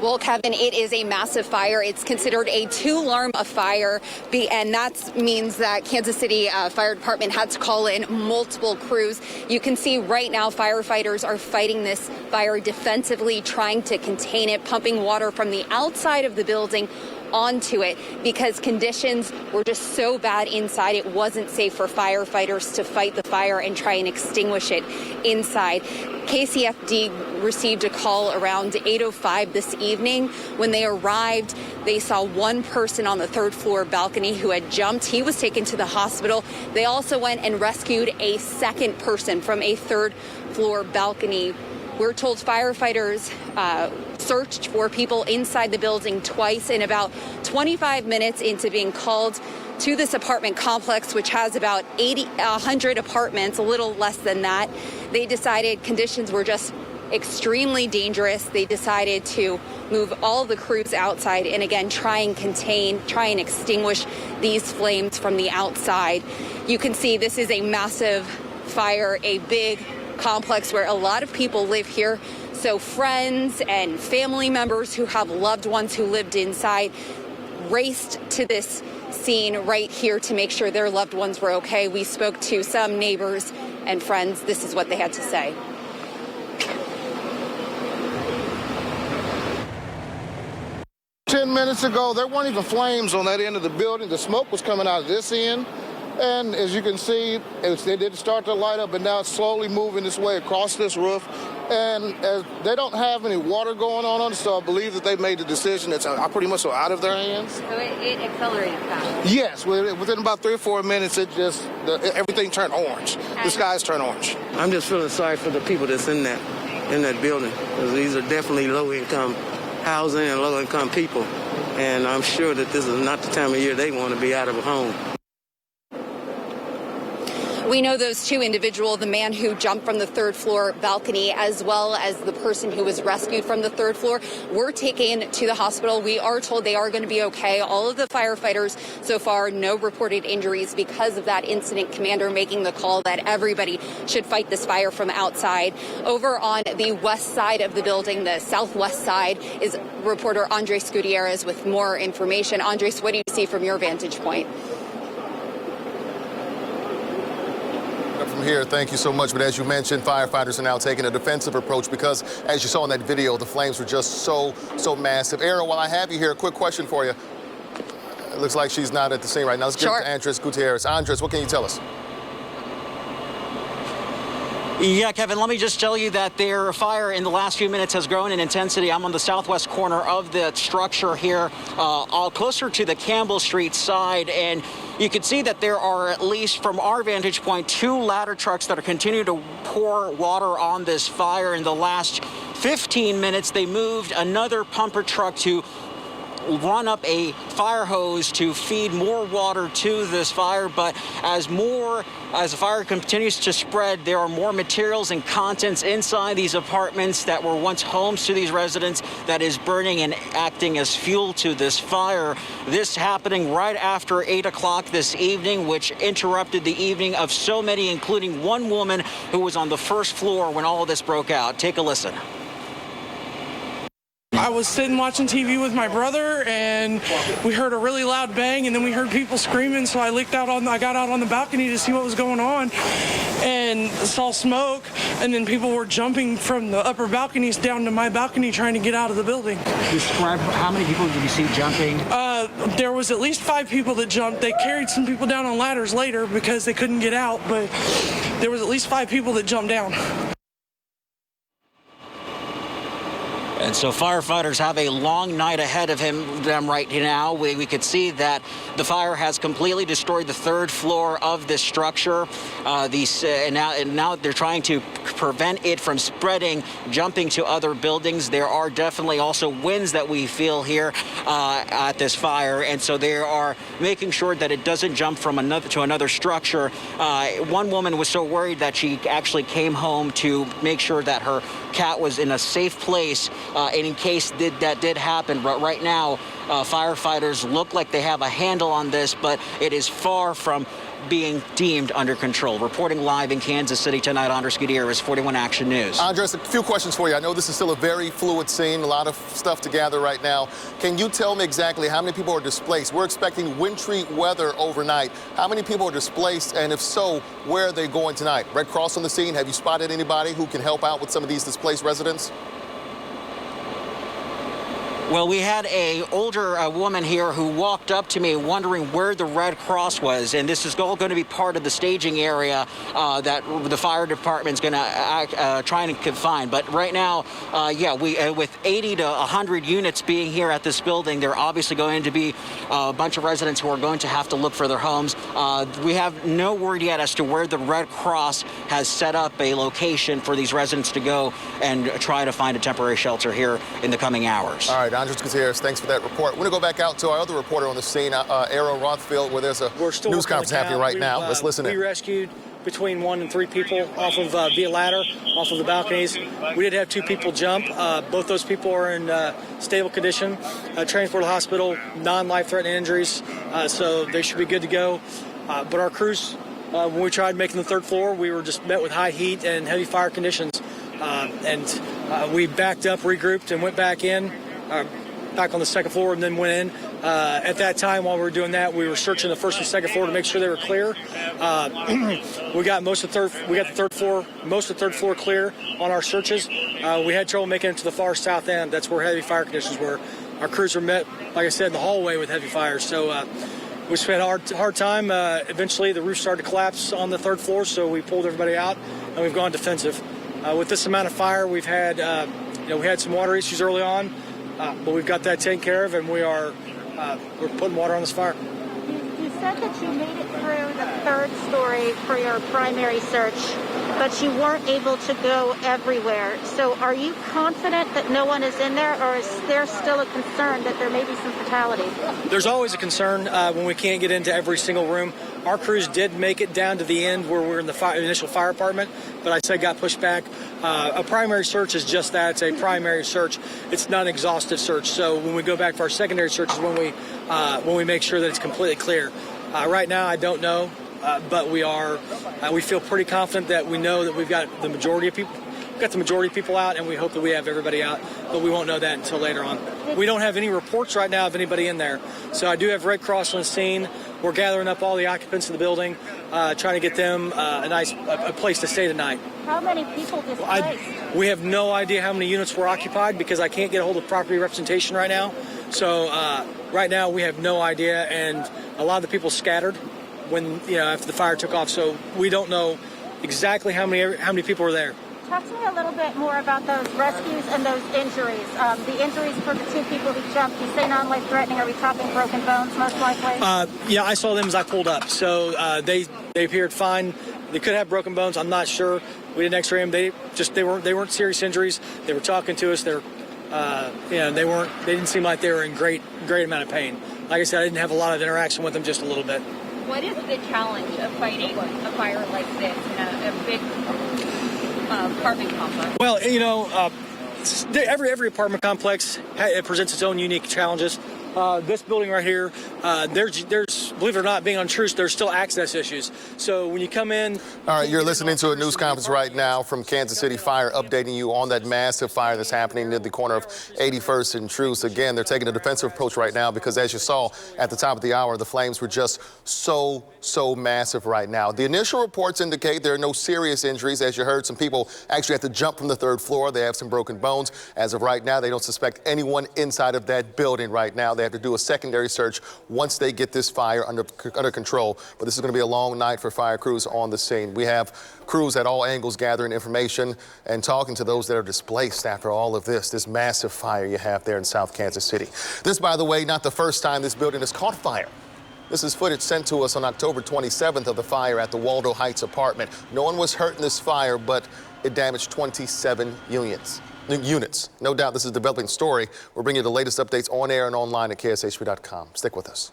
Well, Kevin, it is a massive fire. It's considered a 2-alarm fire, and that means that Kansas City Fire Department had to call in multiple crews. You can see right now firefighters are fighting this fire defensively, trying to contain it, pumping water from the outside of the building onto it because conditions were just so bad inside. It wasn't safe for firefighters to fight the fire and try and extinguish it inside. KCFD received a call around 8:05 this evening. When they arrived, they saw one person on the 3rd floor balcony who had jumped. He was taken to the hospital. They also went and rescued a second person from a 3rd floor balcony. We're told firefighters searched for people inside the building twice. In about 25 minutes into being called to this apartment complex, which has about 100 apartments, a little less than that, they decided conditions were just extremely dangerous. They decided to move all the crews outside and again try and extinguish these flames from the outside. You can see this is a massive fire, a big complex where a lot of people live here. So friends and family members who have loved ones who lived inside raced to this scene right here to make sure their loved ones were okay. We spoke to some neighbors and friends. This is what they had to say. Ten minutes ago, there weren't even flames on that end of the building. The smoke was coming out of this end. And as you can see, they did start to light up, but now it's slowly moving this way across this roof. And as they don't have any water going on it, so I believe that they made the decision that's pretty much out of their hands. So it accelerated fast. Yes, within about 3 or 4 minutes, everything turned orange. The skies turned orange. I'm just feeling sorry for the people that's in that building, because these are definitely low-income housing and low-income people. And I'm sure that this is not the time of year they want to be out of a home. We know those two individuals, the man who jumped from the 3rd floor balcony, as well as the person who was rescued from the 3rd floor, were taken to the hospital. We are told they are going to be okay. All of the firefighters so far, no reported injuries because of that incident. Commander making the call that everybody should fight this fire from outside. Over on the west side of the building, the southwest side, is reporter Andres Gutierrez with more information. Andres, what do you see from your vantage point? From here, thank you so much. But as you mentioned, firefighters are now taking a defensive approach because, as you saw in that video, the flames were just so massive. Aaron, while I have you here, a quick question for you. It looks like she's not at the scene right now. Let's get to Andres Gutierrez. Andres, what can you tell us? Yeah, Kevin, let me just tell you that their fire in the last few minutes has grown in intensity. I'm on the southwest corner of the structure here, closer to the Campbell Street side, and you can see that there are, at least from our vantage point, 2 ladder trucks that are continuing to pour water on this fire. In the last 15 minutes, they moved another pumper truck to run up a fire hose to feed more water to this fire. But as the fire continues to spread, there are more materials and contents inside these apartments that were once homes to these residents that is burning and acting as fuel to this fire. This happening right after 8 o'clock this evening, which interrupted the evening of so many, including one woman who was on the 1st floor when all of this broke out. Take a listen. I was sitting watching TV with my brother, and we heard a really loud bang, and then we heard people screaming, so I got out on the balcony to see what was going on, and saw smoke, and then people were jumping from the upper balconies down to my balcony trying to get out of the building. Describe, how many people did you see jumping? There was at least 5 people that jumped. They carried some people down on ladders later because they couldn't get out, but there was at least 5 people that jumped down. And so firefighters have a long night ahead of them right now. We could see that the fire has completely destroyed the 3rd floor of this structure. And now they're trying to prevent it from spreading, jumping to other buildings. There are definitely also winds that we feel here at this fire, and so they are making sure that it doesn't jump from another structure. One woman was so worried that she actually came home to make sure that her cat was in a safe place and in case that did happen. But right now, firefighters look like they have a handle on this, but it is far from being deemed under control. Reporting live in Kansas City tonight, Andres Gutierrez, 41 Action News. Andres, a few questions for you. I know this is still a very fluid scene, a lot of stuff to gather right now. Can you tell me exactly how many people are displaced? We're expecting wintry weather overnight. How many people are displaced, and if so, where are they going tonight? Red Cross on the scene. Have you spotted anybody who can help out with some of these displaced residents? Well, we had an older woman here who walked up to me wondering where the Red Cross was, and this is all going to be part of the staging area that the fire department's going to try and confine. But right now, with 80 to 100 units being here at this building, there are obviously going to be a bunch of residents who are going to have to look for their homes. We have no word yet as to where the Red Cross has set up a location for these residents to go and try to find a temporary shelter here in the coming hours. All right, Andres Gutierrez, thanks for that report. We're going to go back out to our other reporter on the scene, Aaron Rothfield, where there's a news conference happening right now. Let's listen in. We rescued between 1 and 3 people off of via ladder, off of the balconies. We did have 2 people jump. Both those people are in stable condition. Transported to the hospital, non-life-threatening injuries, so they should be good to go. But our crews, when we tried making the 3rd floor, we were just met with high heat and heavy fire conditions. We backed up, regrouped, and went back in. Back on the 2nd floor, and then went in. At that time, while we were doing that, we were searching the 1st and 2nd floor to make sure they were clear. We got most of the 3rd floor, most of the 3rd floor clear on our searches. We had trouble making it to the far south end. That's where heavy fire conditions were. Our crews were met, like I said, in the hallway with heavy fire. So we spent a hard time. Eventually, the roof started to collapse on the 3rd floor, so we pulled everybody out, and we've gone defensive. With this amount of fire, we've had, we had some water issues early on. But we've got that taken care of, and we're putting water on this fire. You said that you made it through the 3rd story for your primary search, but you weren't able to go everywhere. So are you confident that no one is in there, or is there still a concern that there may be some fatalities? There's always a concern when we can't get into every single room. Our crews did make it down to the end where we're in the initial fire department, but I said got pushed back. A primary search is just that. It's a primary search. It's not an exhaustive search. So when we go back for our secondary search is when we make sure that it's completely clear. Right now, I don't know, but we feel pretty confident that we know that we've got the majority of people. We've got the majority of people out, and we hope that we have everybody out, but we won't know that until later on. We don't have any reports right now of anybody in there. So I do have Red Cross on the scene. We're gathering up all the occupants of the building, trying to get them a place to stay tonight. How many people displaced? We have no idea how many units were occupied because I can't get a hold of property representation right now. So right now we have no idea, and a lot of the people scattered after the fire took off. So we don't know exactly how many people were there. Talk to me a little bit more about those rescues and those injuries. The injuries for the 2 people who jumped, you say non-life-threatening. Are we talking broken bones, most likely? Yeah, I saw them as I pulled up. So they appeared fine. They could have broken bones. I'm not sure. We did an X-ray them. They weren't serious injuries. They were talking to us. They didn't seem like they were in great amount of pain. Like I said, I didn't have a lot of interaction with them, just a little bit. What is the challenge of fighting a fire like this in a big apartment complex? Well, every apartment complex presents its own unique challenges. This building right here, there's, believe it or not, being on truce, there's still access issues. So when you come in... All right, you're listening to a news conference right now from Kansas City Fire, updating you on that massive fire that's happening near the corner of 81st and Truce. Again, they're taking a defensive approach right now because, as you saw at the top of the hour, the flames were just so massive right now. The initial reports indicate there are no serious injuries. As you heard, some people actually had to jump from the 3rd floor. They have some broken bones. As of right now, they don't suspect anyone inside of that building right now. They have to do a secondary search once they get this fire under control. But this is going to be a long night for fire crews on the scene. We have crews at all angles gathering information and talking to those that are displaced after all of this massive fire you have there in South Kansas City. This, by the way, not the first time this building has caught fire. This is footage sent to us on October 27th of the fire at the Waldo Heights apartment. No one was hurt in this fire, but it damaged 27 units. No doubt this is a developing story. We're bringing you the latest updates on air and online at KSHP.com. Stick with us.